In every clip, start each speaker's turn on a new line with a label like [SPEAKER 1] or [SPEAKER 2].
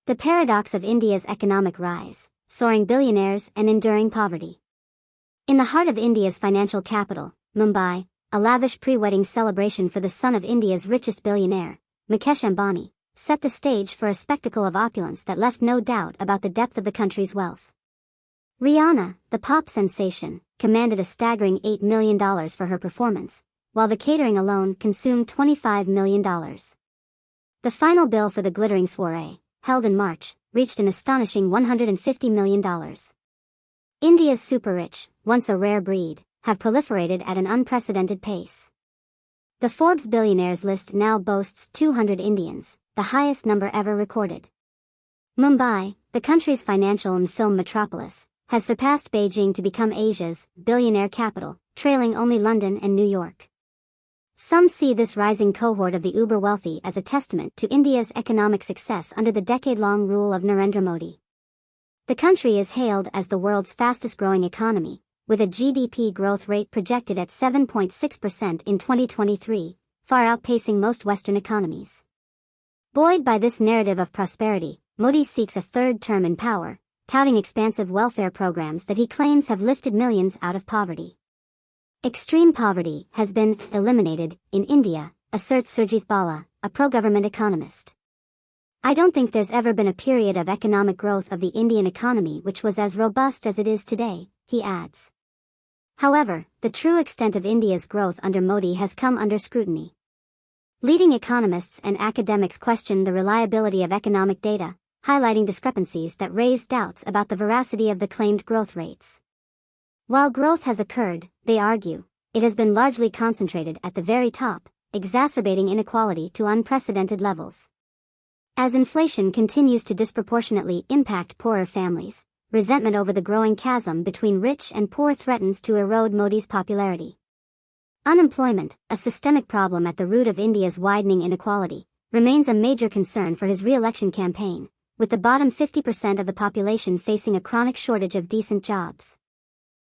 [SPEAKER 1] The paradox of India's economic rise, soaring billionaires and enduring poverty. In the heart of India's financial capital, Mumbai, a lavish pre-wedding celebration for the son of India's richest billionaire, Mukesh Ambani, set the stage for a spectacle of opulence that left no doubt about the depth of the country's wealth. Rihanna, the pop sensation, commanded a staggering $8 million for her performance, while the catering alone consumed $25 million. The final bill for the glittering soiree, held in March, reached an astonishing $150 million. India's super-rich, once a rare breed, have proliferated at an unprecedented pace. The Forbes Billionaires list now boasts 200 Indians, the highest number ever recorded. Mumbai, the country's financial and film metropolis, has surpassed Beijing to become Asia's billionaire capital, trailing only London and New York. Some see this rising cohort of the uber-wealthy as a testament to India's economic success under the decade-long rule of Narendra Modi. The country is hailed as the world's fastest-growing economy, with a GDP growth rate projected at 7.6% in 2023, far outpacing most Western economies. Buoyed by this narrative of prosperity, Modi seeks a third term in power, touting expansive welfare programs that he claims have lifted millions out of poverty. Extreme poverty has been eliminated in India, asserts Surjit Bala, a pro-government economist. I don't think there's ever been a period of economic growth of the Indian economy which was as robust as it is today, he adds. However, the true extent of India's growth under Modi has come under scrutiny. Leading economists and academics question the reliability of economic data, highlighting discrepancies that raise doubts about the veracity of the claimed growth rates. While growth has occurred, they argue, it has been largely concentrated at the very top, exacerbating inequality to unprecedented levels. As inflation continues to disproportionately impact poorer families, resentment over the growing chasm between rich and poor threatens to erode Modi's popularity. Unemployment, a systemic problem at the root of India's widening inequality, remains a major concern for his re-election campaign, with the bottom 50% of the population facing a chronic shortage of decent jobs.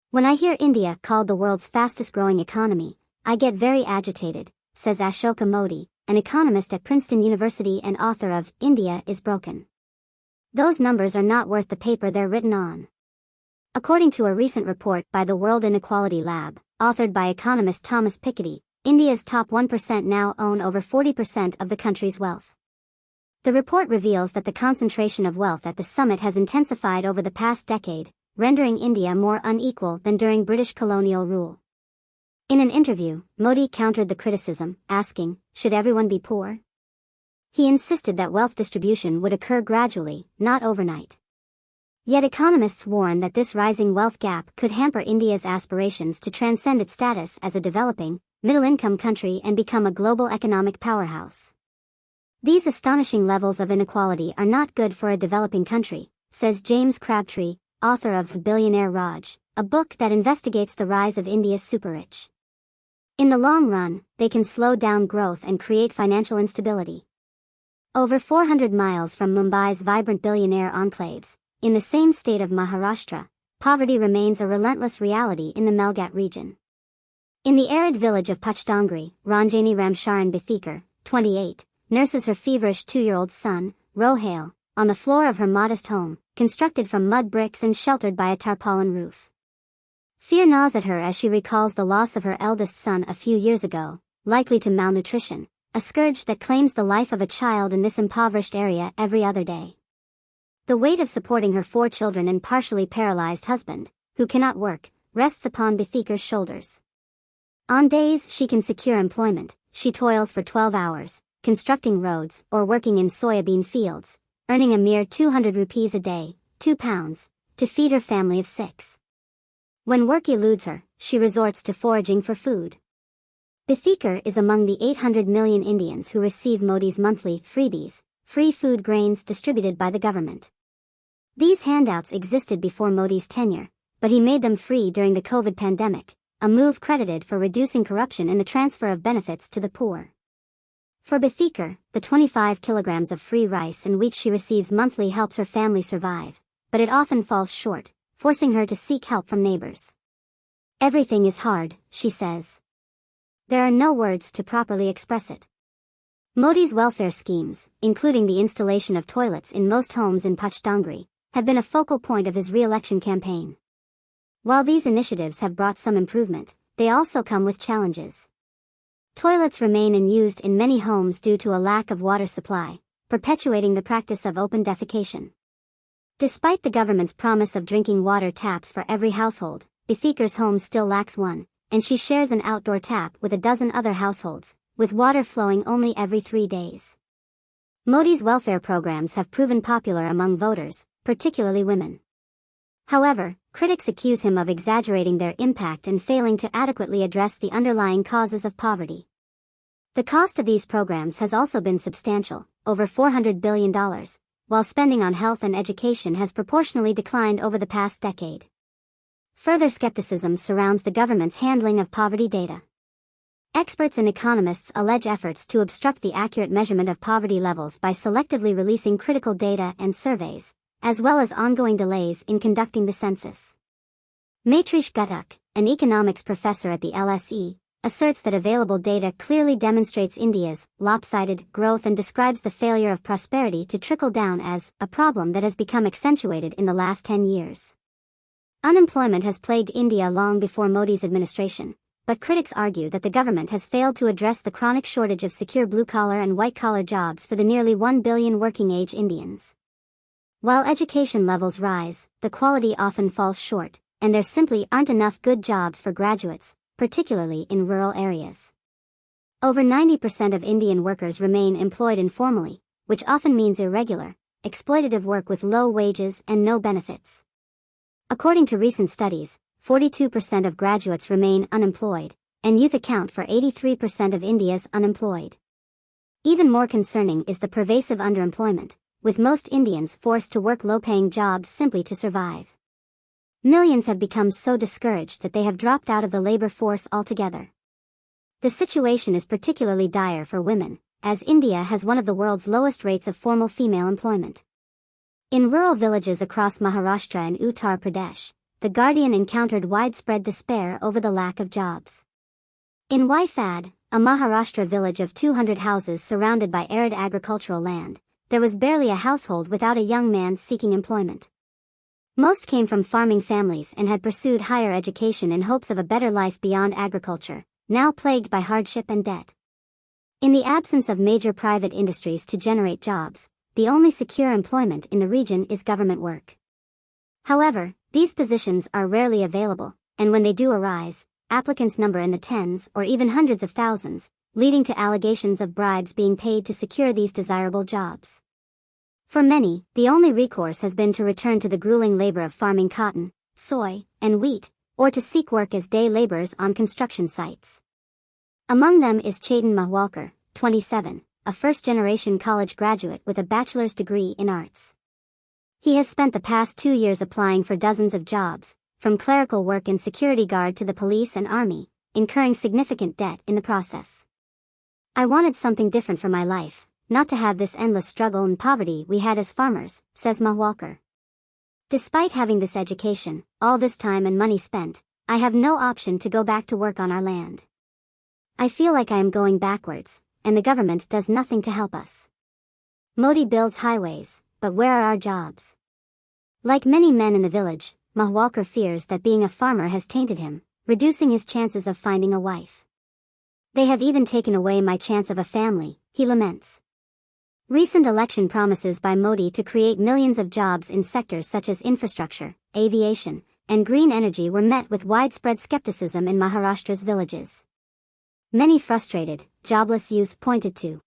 [SPEAKER 1] When I hear India called the world's fastest-growing economy, I get very agitated, says Ashoka Modi, an economist at Princeton University and author of India is Broken. Those numbers are not worth the paper they're written on. According to a recent report by the World Inequality Lab, authored by economist Thomas Piketty, India's top 1% now own over 40% of the country's wealth. The report reveals that the concentration of wealth at the summit has intensified over the past decade, rendering India more unequal than during British colonial rule. In an interview, Modi countered the criticism, asking, should everyone be poor? He insisted that wealth distribution would occur gradually, not overnight. Yet economists warn that this rising wealth gap could hamper India's aspirations to transcend its status as a developing, middle-income country and become a global economic powerhouse. These astonishing levels of inequality are not good for a developing country, says James Crabtree, author of Billionaire Raj, a book that investigates the rise of India's super-rich. In the long run, they can slow down growth and create financial instability. Over 400 miles from Mumbai's vibrant billionaire enclaves, in the same state of Maharashtra, poverty remains a relentless reality in the Melghat region. In the arid village of Pachdangri, Ranjani Ramcharan Bithikar, 28, nurses her feverish 2-year-old son, Rohail, on the floor of her modest home, constructed from mud bricks and sheltered by a tarpaulin roof. Fear gnaws at her as she recalls the loss of her eldest son a few years ago, likely to malnutrition, a scourge that claims the life of a child in this impoverished area every other day. The weight of supporting her 4 children and partially paralyzed husband, who cannot work, rests upon Bithikar's shoulders. On days she can secure employment, she toils for 12 hours, constructing roads or working in soybean fields, earning a mere 200 rupees a day, £2, to feed her family of 6. When work eludes her, she resorts to foraging for food. Bithikar is among the 800 million Indians who receive Modi's monthly freebies, free food grains distributed by the government. These handouts existed before Modi's tenure, but he made them free during the COVID pandemic, a move credited for reducing corruption in the transfer of benefits to the poor. For Bithikar, the 25 kilograms of free rice and wheat she receives monthly helps her family survive, but it often falls short, forcing her to seek help from neighbors. Everything is hard, she says. There are no words to properly express it. Modi's welfare schemes, including the installation of toilets in most homes in Pachdongri, have been a focal point of his re-election campaign. While these initiatives have brought some improvement, they also come with challenges. Toilets remain unused in many homes due to a lack of water supply, perpetuating the practice of open defecation. Despite the government's promise of drinking water taps for every household, Ifikar's home still lacks one, and she shares an outdoor tap with a dozen other households, with water flowing only every 3 days. Modi's welfare programs have proven popular among voters, particularly women. However, critics accuse him of exaggerating their impact and failing to adequately address the underlying causes of poverty. The cost of these programs has also been substantial, over $400 billion, while spending on health and education has proportionally declined over the past decade. Further skepticism surrounds the government's handling of poverty data. Experts and economists allege efforts to obstruct the accurate measurement of poverty levels by selectively releasing critical data and surveys, as well as ongoing delays in conducting the census. Matrish Guttuk, an economics professor at the LSE, asserts that available data clearly demonstrates India's lopsided growth and describes the failure of prosperity to trickle down as a problem that has become accentuated in the last 10 years. Unemployment has plagued India long before Modi's administration, but critics argue that the government has failed to address the chronic shortage of secure blue-collar and white-collar jobs for the nearly 1 billion working-age Indians. While education levels rise, the quality often falls short, and there simply aren't enough good jobs for graduates, particularly in rural areas. Over 90% of Indian workers remain employed informally, which often means irregular, exploitative work with low wages and no benefits. According to recent studies, 42% of graduates remain unemployed, and youth account for 83% of India's unemployed. Even more concerning is the pervasive underemployment, with most Indians forced to work low-paying jobs simply to survive. Millions have become so discouraged that they have dropped out of the labor force altogether. The situation is particularly dire for women, as India has one of the world's lowest rates of formal female employment. In rural villages across Maharashtra and Uttar Pradesh, The Guardian encountered widespread despair over the lack of jobs. In Waifad, a Maharashtra village of 200 houses surrounded by arid agricultural land, there was barely a household without a young man seeking employment. Most came from farming families and had pursued higher education in hopes of a better life beyond agriculture, now plagued by hardship and debt. In the absence of major private industries to generate jobs, the only secure employment in the region is government work. However, these positions are rarely available, and when they do arise, applicants number in the tens or even hundreds of thousands, leading to allegations of bribes being paid to secure these desirable jobs. For many, the only recourse has been to return to the grueling labor of farming cotton, soy, and wheat, or to seek work as day laborers on construction sites. Among them is Chetan Mahwalkar, 27, a first-generation college graduate with a bachelor's degree in arts. He has spent the past 2 years applying for dozens of jobs, from clerical work and security guard to the police and army, incurring significant debt in the process. "I wanted something different for my life, not to have this endless struggle and poverty we had as farmers," says Mahwalkar. "Despite having this education, all this time and money spent, I have no option to go back to work on our land. I feel like I am going backwards, and the government does nothing to help us. Modi builds highways, but where are our jobs?" Like many men in the village, Mahwalkar fears that being a farmer has tainted him, reducing his chances of finding a wife. "They have even taken away my chance of a family," he laments. Recent election promises by Modi to create millions of jobs in sectors such as infrastructure, aviation, and green energy were met with widespread skepticism in Maharashtra's villages. Many frustrated, jobless youth pointed to